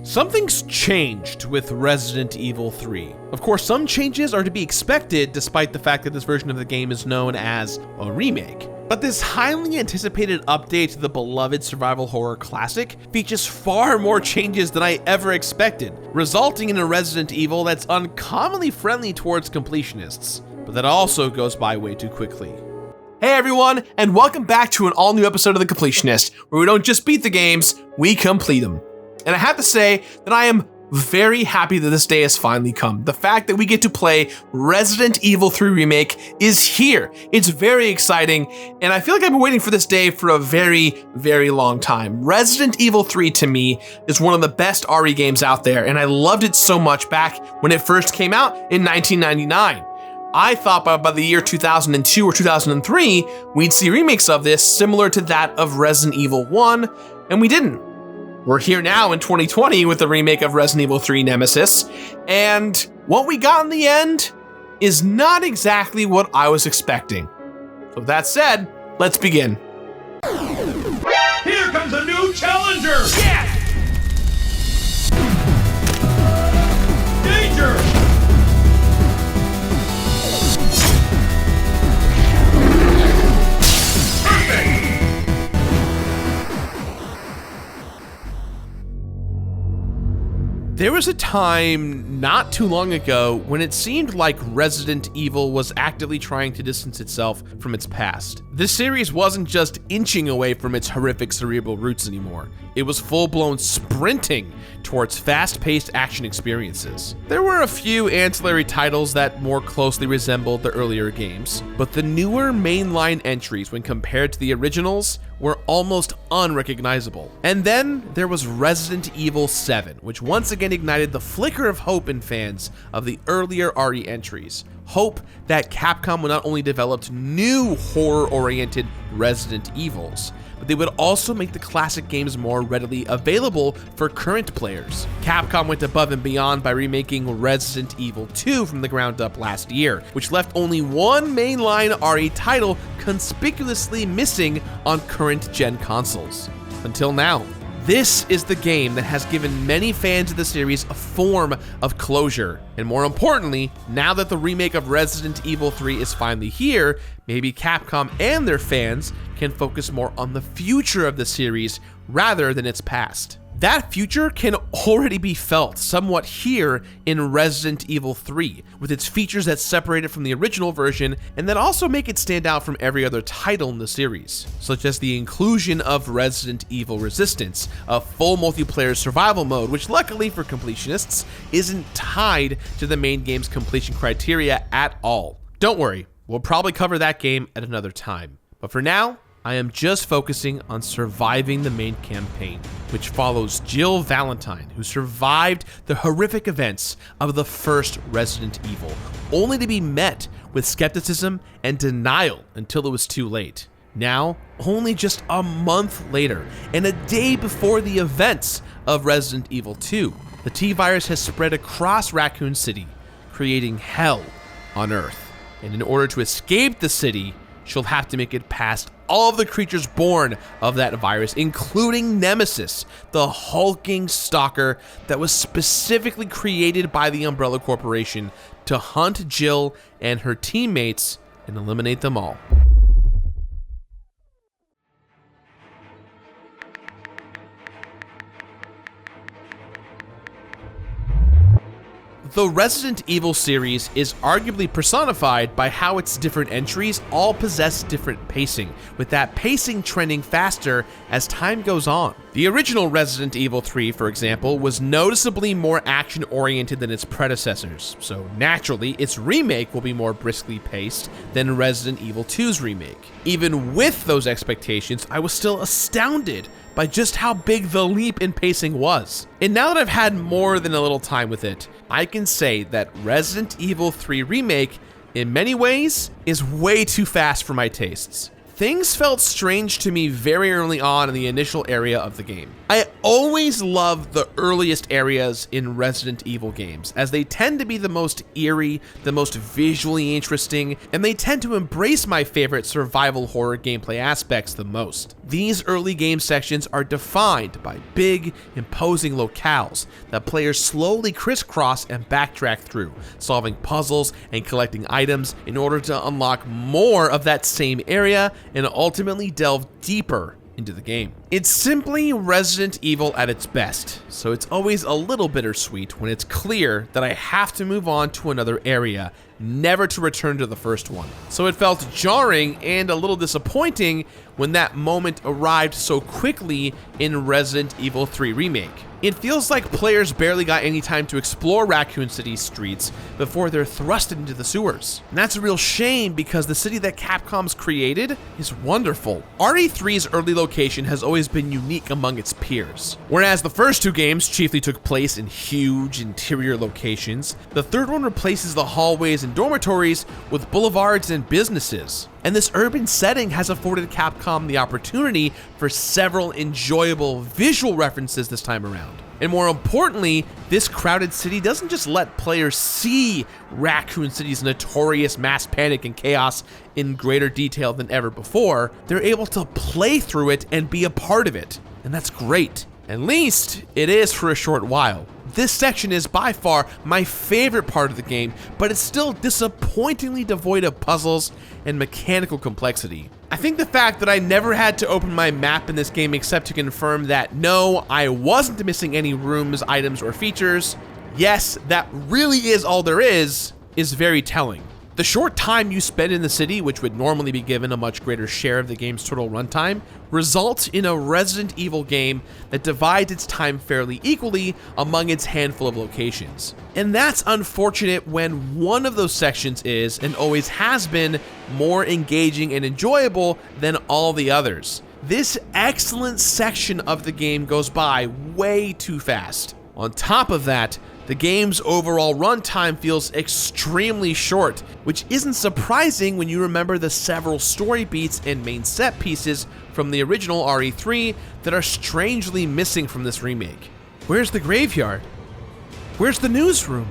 Something's changed with Resident Evil 3. Of course, some changes are to be expected despite the fact that this version of the game is known as a remake. But this highly anticipated update to the beloved survival horror classic features far more changes than I ever expected, resulting in a Resident Evil that's uncommonly friendly towards completionists, but that also goes by way too quickly. Hey everyone, and welcome back to an all-new episode of The Completionist, where we don't just beat the games, we complete them. And I have to say that I am very happy that this day has finally come. The fact that we get to play Resident Evil 3 Remake is here. It's very exciting, and I feel like I've been waiting for this day for a very, very long time. Resident Evil 3 to me is one of the best RE games out there, and I loved it so much back when it first came out in 1999. I thought by the year 2002 or 2003, we'd see remakes of this similar to that of Resident Evil 1, and we didn't. We're here now in 2020 with the remake of Resident Evil 3 Nemesis, and what we got in the end is not exactly what I was expecting. So with that said, let's begin. Here comes a new challenger! Yes! Danger! There was a time not too long ago when it seemed like Resident Evil was actively trying to distance itself from its past. This series wasn't just inching away from its horrific cerebral roots anymore. It was full-blown sprinting towards fast-paced action experiences. There were a few ancillary titles that more closely resembled the earlier games, but the newer mainline entries when compared to the originals were almost unrecognizable. And then there was Resident Evil 7, which once again ignited the flicker of hope in fans of the earlier RE entries. Hope that Capcom would not only develop new horror-oriented Resident Evils, but they would also make the classic games more readily available for current players. Capcom went above and beyond by remaking Resident Evil 2 from the ground up last year, which left only one mainline RE title conspicuously missing on current-gen consoles. Until now. This is the game that has given many fans of the series a form of closure. And more importantly, now that the remake of Resident Evil 3 is finally here, maybe Capcom and their fans can focus more on the future of the series rather than its past. That future can already be felt somewhat here in Resident Evil 3, with its features that separate it from the original version and that also make it stand out from every other title in the series, such as the inclusion of Resident Evil Resistance, a full multiplayer survival mode, which luckily for completionists isn't tied to the main game's completion criteria at all. Don't worry, we'll probably cover that game at another time. But for now, I am just focusing on surviving the main campaign, which follows Jill Valentine, who survived the horrific events of the first Resident Evil, only to be met with skepticism and denial until it was too late. Now, only just a month later, and a day before the events of Resident Evil 2, the T-Virus has spread across Raccoon City, creating hell on Earth. And in order to escape the city, she'll have to make it past all of the creatures born of that virus, including Nemesis, the hulking stalker that was specifically created by the Umbrella Corporation to hunt Jill and her teammates and eliminate them all. The Resident Evil series is arguably personified by how its different entries all possess different pacing, with that pacing trending faster as time goes on. The original Resident Evil 3, for example, was noticeably more action-oriented than its predecessors, so naturally, its remake will be more briskly paced than Resident Evil 2's remake. Even with those expectations, I was still astounded by just how big the leap in pacing was. And now that I've had more than a little time with it, I can say that Resident Evil 3 Remake, in many ways, is way too fast for my tastes. Things felt strange to me very early on in the initial area of the game. I always love the earliest areas in Resident Evil games, as they tend to be the most eerie, the most visually interesting, and they tend to embrace my favorite survival horror gameplay aspects the most. These early game sections are defined by big, imposing locales that players slowly crisscross and backtrack through, solving puzzles and collecting items in order to unlock more of that same area and ultimately delve deeper into the game. It's simply Resident Evil at its best, so it's always a little bittersweet when it's clear that I have to move on to another area, never to return to the first one. So it felt jarring and a little disappointing when that moment arrived so quickly in Resident Evil 3 Remake. It feels like players barely got any time to explore Raccoon City's streets before they're thrusted into the sewers. And that's a real shame because the city that Capcom's created is wonderful. RE3's early location has always been unique among its peers. Whereas the first two games chiefly took place in huge interior locations, the third one replaces the hallways and dormitories with boulevards and businesses. And this urban setting has afforded Capcom the opportunity for several enjoyable visual references this time around. And more importantly, this crowded city doesn't just let players see Raccoon City's notorious mass panic and chaos in greater detail than ever before, they're able to play through it and be a part of it. And that's great. At least it is for a short while. This section is by far my favorite part of the game, but it's still disappointingly devoid of puzzles and mechanical complexity. I think the fact that I never had to open my map in this game except to confirm that no, I wasn't missing any rooms, items, or features, yes, that really is all there is very telling. The short time you spend in the city, which would normally be given a much greater share of the game's total runtime, results in a Resident Evil game that divides its time fairly equally among its handful of locations. And that's unfortunate when one of those sections is, and always has been, more engaging and enjoyable than all the others. This excellent section of the game goes by way too fast. On top of that, the game's overall runtime feels extremely short, which isn't surprising when you remember the several story beats and main set pieces from the original RE3 that are strangely missing from this remake. Where's the graveyard? Where's the newsroom?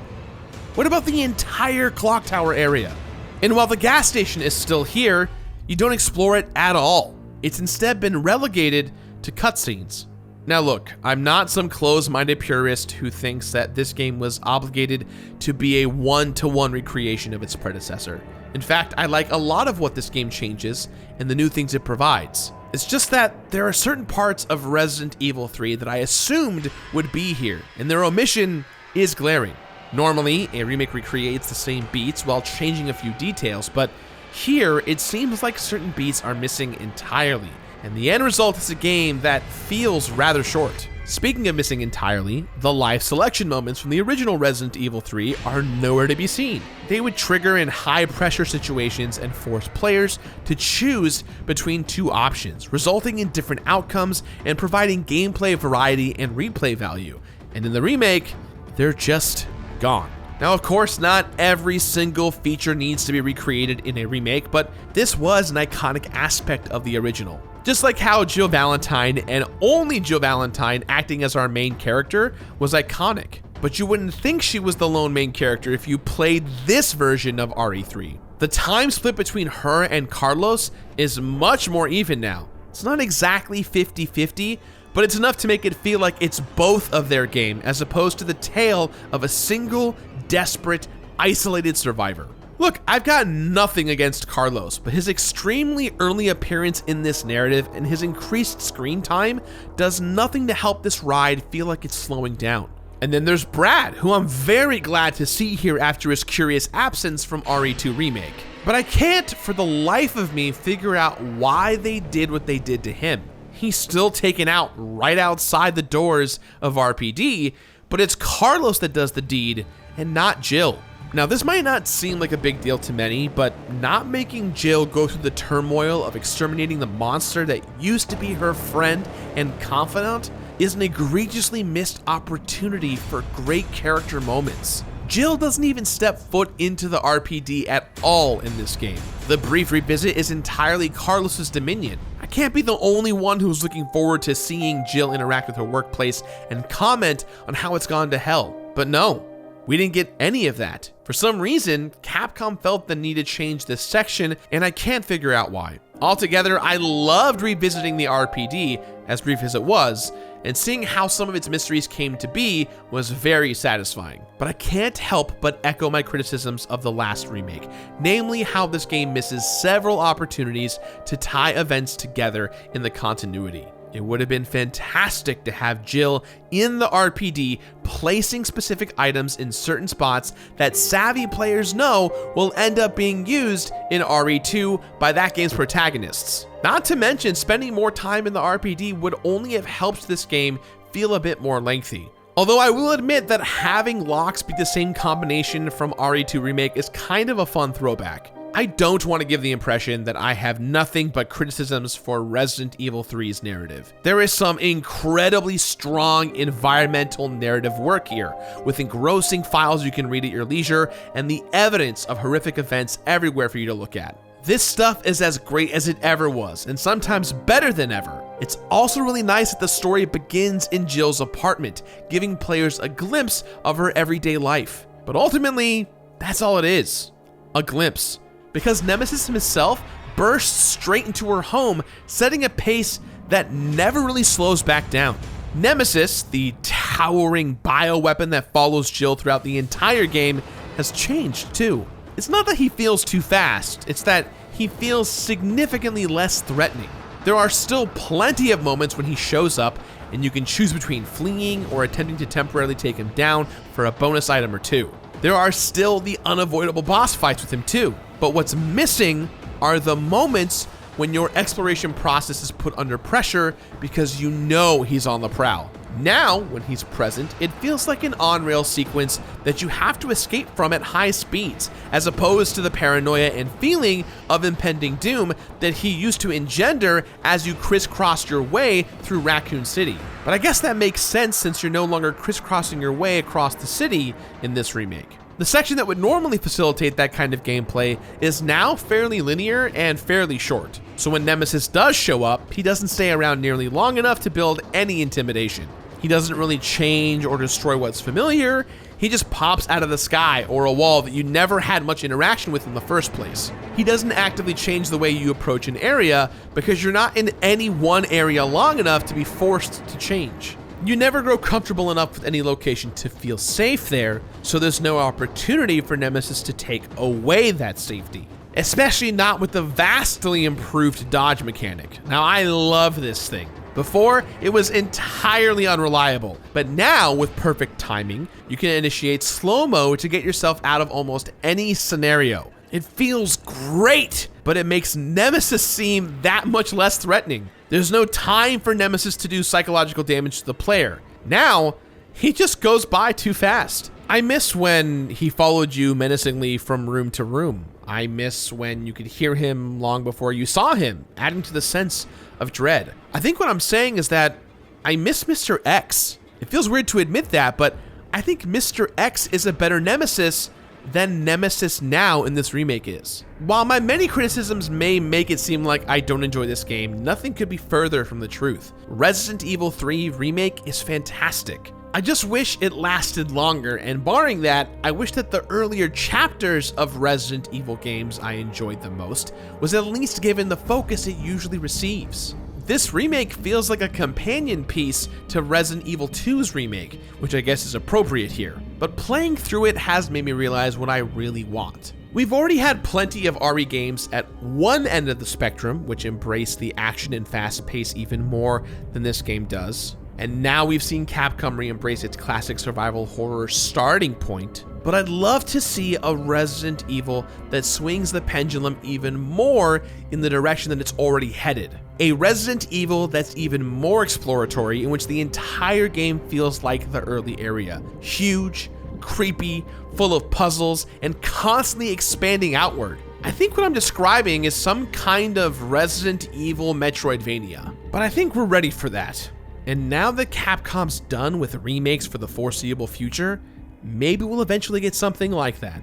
What about the entire clock tower area? And while the gas station is still here, you don't explore it at all. It's instead been relegated to cutscenes. Now look, I'm not some closed-minded purist who thinks that this game was obligated to be a one-to-one recreation of its predecessor. In fact, I like a lot of what this game changes and the new things it provides. It's just that there are certain parts of Resident Evil 3 that I assumed would be here, and their omission is glaring. Normally, a remake recreates the same beats while changing a few details, but here it seems like certain beats are missing entirely. And the end result is a game that feels rather short. Speaking of missing entirely, the life selection moments from the original Resident Evil 3 are nowhere to be seen. They would trigger in high-pressure situations and force players to choose between two options, resulting in different outcomes and providing gameplay variety and replay value. And in the remake, they're just gone. Now, of course, not every single feature needs to be recreated in a remake, but this was an iconic aspect of the original. Just like how Jill Valentine, and only Jill Valentine, acting as our main character was iconic. But you wouldn't think she was the lone main character if you played this version of RE3. The time split between her and Carlos is much more even now. It's not exactly 50-50, but it's enough to make it feel like it's both of their game, as opposed to the tale of a single, desperate, isolated survivor. Look, I've got nothing against Carlos, but his extremely early appearance in this narrative and his increased screen time does nothing to help this ride feel like it's slowing down. And then there's Brad, who I'm very glad to see here after his curious absence from RE2 Remake. But I can't, for the life of me, figure out why they did what they did to him. He's still taken out right outside the doors of RPD, but it's Carlos that does the deed and not Jill. Now, this might not seem like a big deal to many, but not making Jill go through the turmoil of exterminating the monster that used to be her friend and confidant is an egregiously missed opportunity for great character moments. Jill doesn't even step foot into the RPD at all in this game. The brief revisit is entirely Carlos's dominion. I I can't be the only one who's looking forward to seeing Jill interact with her workplace and comment on how it's gone to hell. But no, we didn't get any of that. For some reason, Capcom felt the need to change this section, and I can't figure out why. Altogether, I loved revisiting the RPD, as brief as it was, and seeing how some of its mysteries came to be was very satisfying. But I can't help but echo my criticisms of the last remake, namely how this game misses several opportunities to tie events together in the continuity. It would have been fantastic to have Jill in the RPD placing specific items in certain spots that savvy players know will end up being used in RE2 by that game's protagonists. Not to mention, spending more time in the RPD would only have helped this game feel a bit more lengthy. Although I will admit that having locks be the same combination from RE2 Remake is kind of a fun throwback. I don't want to give the impression that I have nothing but criticisms for Resident Evil 3's narrative. There is some incredibly strong environmental narrative work here, with engrossing files you can read at your leisure and the evidence of horrific events everywhere for you to look at. This stuff is as great as it ever was, and sometimes better than ever. It's also really nice that the story begins in Jill's apartment, giving players a glimpse of her everyday life. But ultimately, that's all it is, a glimpse. Because Nemesis himself bursts straight into her home, setting a pace that never really slows back down. Nemesis, the towering bioweapon that follows Jill throughout the entire game, has changed too. It's not that he feels too fast, it's that he feels significantly less threatening. There are still plenty of moments when he shows up, and you can choose between fleeing or attempting to temporarily take him down for a bonus item or two. There are still the unavoidable boss fights with him too. But what's missing are the moments when your exploration process is put under pressure because you know he's on the prowl. Now, when he's present, it feels like an on-rail sequence that you have to escape from at high speeds, as opposed to the paranoia and feeling of impending doom that he used to engender as you crisscrossed your way through Raccoon City. But I guess that makes sense since you're no longer crisscrossing your way across the city in this remake. The section that would normally facilitate that kind of gameplay is now fairly linear and fairly short. So when Nemesis does show up, he doesn't stay around nearly long enough to build any intimidation. He doesn't really change or destroy what's familiar. He just pops out of the sky or a wall that you never had much interaction with in the first place. He doesn't actively change the way you approach an area because you're not in any one area long enough to be forced to change. You never grow comfortable enough with any location to feel safe there, so there's no opportunity for Nemesis to take away that safety. Especially not with the vastly improved dodge mechanic. Now, I love this thing. Before, it was entirely unreliable, but now with perfect timing, you can initiate slow-mo to get yourself out of almost any scenario. It feels great, but it makes Nemesis seem that much less threatening. There's no time for Nemesis to do psychological damage to the player. Now, he just goes by too fast. I miss when he followed you menacingly from room to room. I miss when you could hear him long before you saw him, adding to the sense of dread. I think what I'm saying is that I miss Mr. X. It feels weird to admit that, but I think Mr. X is a better Nemesis than Nemesis now in this remake is. While my many criticisms may make it seem like I don't enjoy this game, nothing could be further from the truth. Resident Evil 3 Remake is fantastic. I just wish it lasted longer, and barring that, I wish that the earlier chapters of Resident Evil games I enjoyed the most was at least given the focus it usually receives. This remake feels like a companion piece to Resident Evil 2's remake, which I guess is appropriate here. But playing through it has made me realize what I really want. We've already had plenty of RE games at one end of the spectrum, which embrace the action and fast pace even more than this game does. And now we've seen Capcom re-embrace its classic survival horror starting point. But I'd love to see a Resident Evil that swings the pendulum even more in the direction that it's already headed. A Resident Evil that's even more exploratory, in which the entire game feels like the early area. Huge, creepy, full of puzzles, and constantly expanding outward. I think what I'm describing is some kind of Resident Evil Metroidvania. But I think we're ready for that. And now that Capcom's done with remakes for the foreseeable future, maybe we'll eventually get something like that.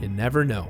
You never know.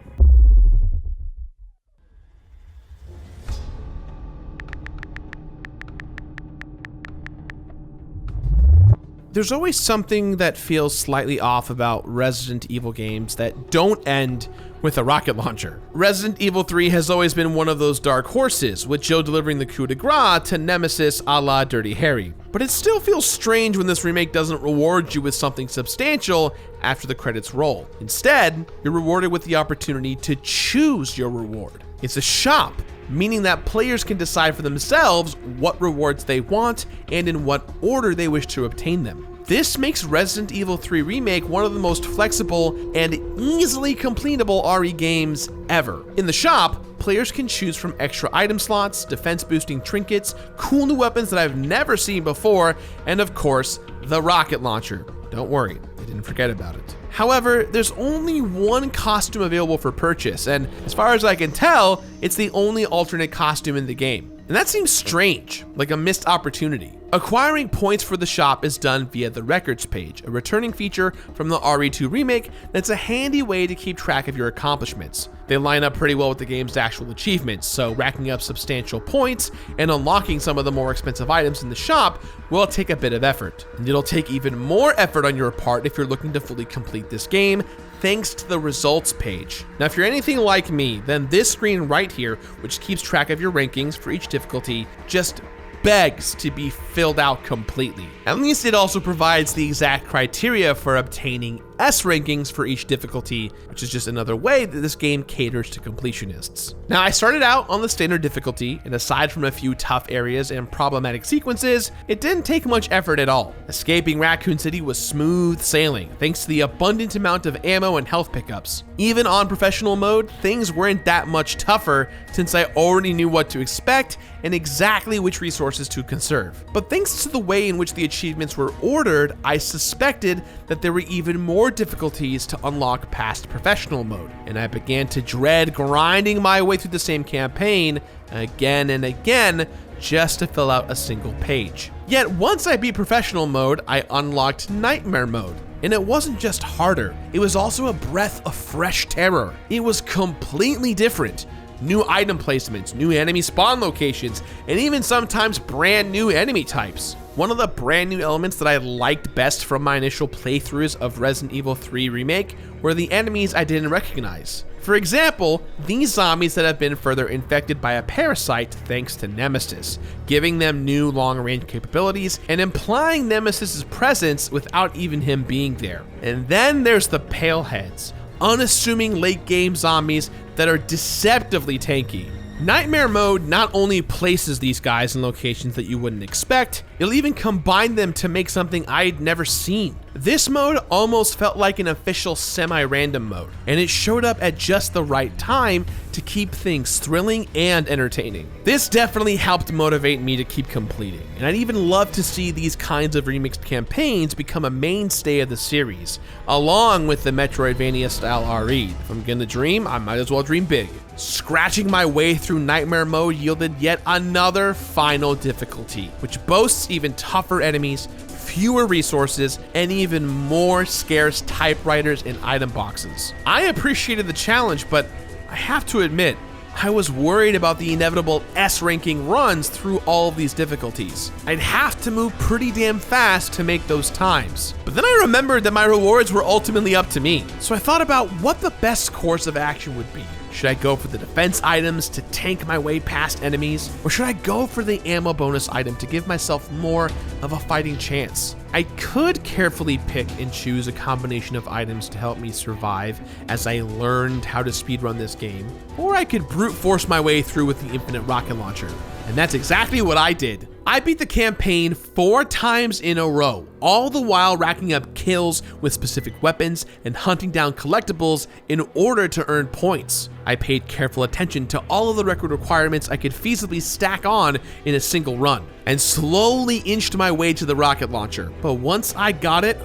There's always something that feels slightly off about Resident Evil games that don't end with a rocket launcher. Resident Evil 3 has always been one of those dark horses, with Jill delivering the coup de grace to Nemesis a la Dirty Harry. But it still feels strange when this remake doesn't reward you with something substantial after the credits roll. Instead, you're rewarded with the opportunity to choose your reward. It's a shop, meaning that players can decide for themselves what rewards they want and in what order they wish to obtain them. This makes Resident Evil 3 Remake one of the most flexible and easily completable RE games ever. In the shop, players can choose from extra item slots, defense boosting trinkets, cool new weapons that I've never seen before, and of course, the rocket launcher. Don't worry, I didn't forget about it. However, there's only one costume available for purchase, and as far as I can tell, it's the only alternate costume in the game. And that seems strange, like a missed opportunity. Acquiring points for the shop is done via the records page, a returning feature from the RE2 remake that's a handy way to keep track of your accomplishments. They line up pretty well with the game's actual achievements, so racking up substantial points and unlocking some of the more expensive items in the shop will take a bit of effort. And it'll take even more effort on your part if you're looking to fully complete this game, thanks to the results page. Now, if you're anything like me, then this screen right here, which keeps track of your rankings for each difficulty, just begs to be filled out completely. At least it also provides the exact criteria for obtaining S rankings for each difficulty, which is just another way that this game caters to completionists. Now, I started out on the standard difficulty, and aside from a few tough areas and problematic sequences, it didn't take much effort at all. Escaping Raccoon City was smooth sailing, thanks to the abundant amount of ammo and health pickups. Even on professional mode, things weren't that much tougher since I already knew what to expect and exactly which resources to conserve. But thanks to the way in which the achievements were ordered, I suspected that there were even more difficulties to unlock past professional mode, and I began to dread grinding my way through the same campaign again and again just to fill out a single page. Yet once I beat professional mode, I unlocked nightmare mode. And it wasn't just harder, it was also a breath of fresh terror. It was completely different. New item placements, new enemy spawn locations, and even sometimes brand new enemy types. One of the brand new elements that I liked best from my initial playthroughs of Resident Evil 3 Remake were the enemies I didn't recognize. For example, these zombies that have been further infected by a parasite thanks to Nemesis, giving them new long-range capabilities and implying Nemesis's presence without even him being there. And then there's the Paleheads, unassuming late-game zombies that are deceptively tanky. Nightmare mode not only places these guys in locations that you wouldn't expect, it'll even combine them to make something I'd never seen. This mode almost felt like an official semi-random mode, and it showed up at just the right time to keep things thrilling and entertaining. This definitely helped motivate me to keep completing, and I'd even love to see these kinds of remixed campaigns become a mainstay of the series, along with the Metroidvania-style RE. If I'm gonna dream, I might as well dream big. Scratching my way through Nightmare mode yielded yet another final difficulty, which boasts even tougher enemies, fewer resources, and even more scarce typewriters and item boxes. I appreciated the challenge, but I have to admit, I was worried about the inevitable S ranking runs through all of these difficulties. I'd have to move pretty damn fast to make those times. But then I remembered that my rewards were ultimately up to me, so I thought about what the best course of action would be. Should I go for the defense items to tank my way past enemies? Or should I go for the ammo bonus item to give myself more of a fighting chance? I could carefully pick and choose a combination of items to help me survive as I learned how to speedrun this game, or I could brute force my way through with the infinite rocket launcher. And that's exactly what I did. I beat the campaign 4 times in a row, all the while racking up kills with specific weapons and hunting down collectibles in order to earn points. I paid careful attention to all of the record requirements I could feasibly stack on in a single run, and slowly inched my way to the rocket launcher. But once I got it,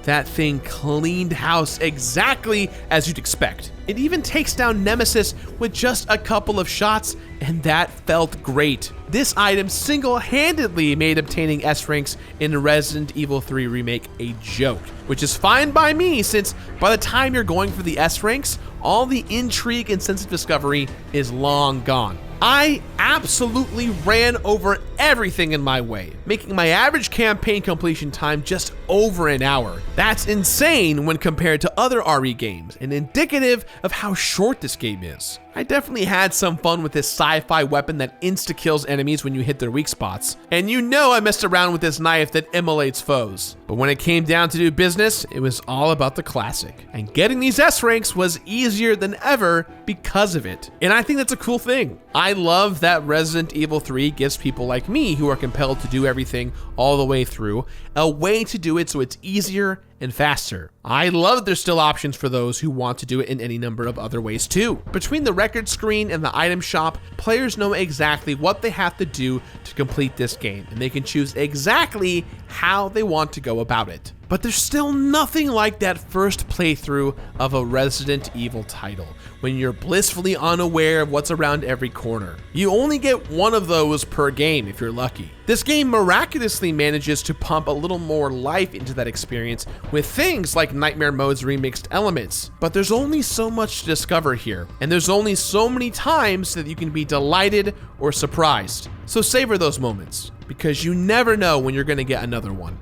that thing cleaned house exactly as you'd expect. It even takes down Nemesis with just a couple of shots, and that felt great. This item single-handedly made obtaining S ranks in Resident Evil 3 Remake a joke, which is fine by me since by the time you're going for the S ranks, all the intrigue and sense of discovery is long gone. I absolutely ran over everything in my way, making my average campaign completion time just over an hour. That's insane when compared to other RE games, and indicative of how short this game is. I definitely had some fun with this sci-fi weapon that insta-kills enemies when you hit their weak spots. And you know I messed around with this knife that immolates foes. But when it came down to do business, it was all about the classic. And getting these S ranks was easier than ever because of it. And I think that's a cool thing. I love that Resident Evil 3 gives people like me who are compelled to do everything all the way through a way to do it so it's easier and faster. I love that there's still options for those who want to do it in any number of other ways too. Between the record screen and the item shop, players know exactly what they have to do to complete this game, and they can choose exactly how they want to go about it. But there's still nothing like that first playthrough of a Resident Evil title, when you're blissfully unaware of what's around every corner. You only get one of those per game if you're lucky. This game miraculously manages to pump a little more life into that experience with things like Nightmare Mode's remixed elements. But there's only so much to discover here, and there's only so many times that you can be delighted or surprised. So savor those moments, because you never know when you're gonna get another one.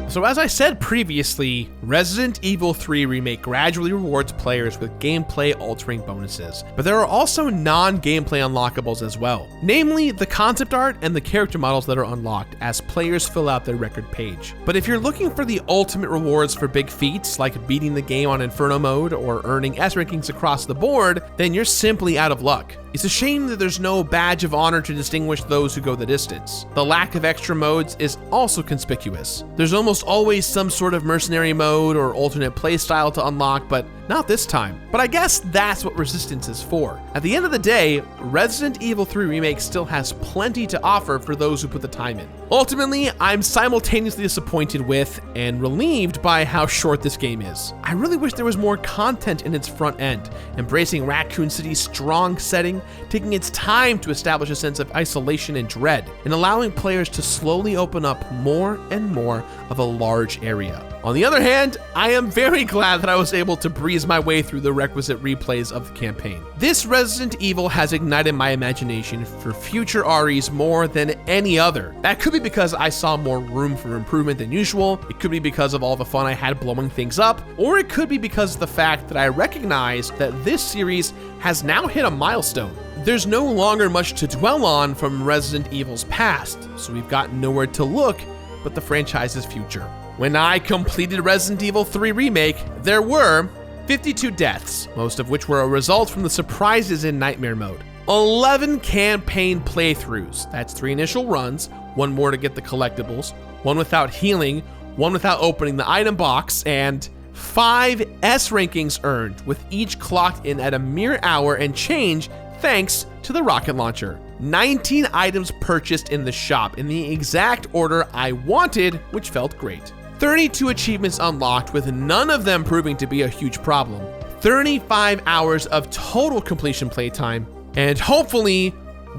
So as I said previously, Resident Evil 3 Remake gradually rewards players with gameplay altering bonuses, but there are also non-gameplay unlockables as well, namely the concept art and the character models that are unlocked as players fill out their record page. But if you're looking for the ultimate rewards for big feats like beating the game on Inferno mode or earning S rankings across the board, then you're simply out of luck. It's a shame that there's no badge of honor to distinguish those who go the distance. The lack of extra modes is also conspicuous. There's almost always some sort of mercenary mode or alternate playstyle to unlock, but not this time. But I guess that's what Resistance is for. At the end of the day, Resident Evil 3 Remake still has plenty to offer for those who put the time in. Ultimately, I'm simultaneously disappointed with and relieved by how short this game is. I really wish there was more content in its front end, embracing Raccoon City's strong setting, taking its time to establish a sense of isolation and dread, and allowing players to slowly open up more and more of a large area. On the other hand, I am very glad that I was able to breeze my way through the requisite replays of the campaign. This Resident Evil has ignited my imagination for future REs more than any other. That could be because I saw more room for improvement than usual, it could be because of all the fun I had blowing things up, or it could be because of the fact that I recognize that this series has now hit a milestone. There's no longer much to dwell on from Resident Evil's past, so we've got nowhere to look but the franchise's future. When I completed Resident Evil 3 Remake, there were 52 deaths, most of which were a result from the surprises in Nightmare Mode. 11 campaign playthroughs, that's 3 initial runs, 1 more to get the collectibles, 1 without healing, 1 without opening the item box, and 5 S rankings earned, with each clocked in at a mere hour and change thanks to the rocket launcher. 19 items purchased in the shop in the exact order I wanted, which felt great. 32 achievements unlocked, with none of them proving to be a huge problem. 35 hours of total completion playtime, and hopefully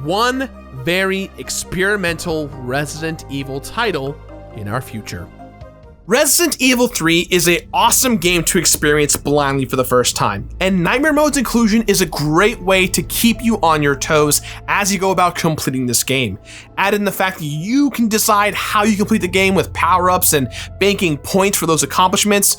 1 very experimental Resident Evil title in our future. Resident Evil 3 is an awesome game to experience blindly for the first time, and Nightmare Mode's inclusion is a great way to keep you on your toes as you go about completing this game. Add in the fact that you can decide how you complete the game with power-ups and banking points for those accomplishments.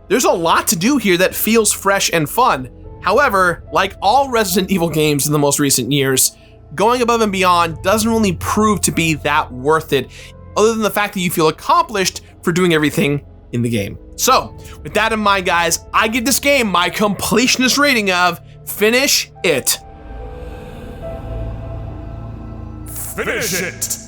There's a lot to do here that feels fresh and fun. However, like all Resident Evil games in the most recent years, going above and beyond doesn't really prove to be that worth it, other than the fact that you feel accomplished for doing everything in the game. So, with that in mind, guys, I give this game my completionist rating of finish it. Finish it!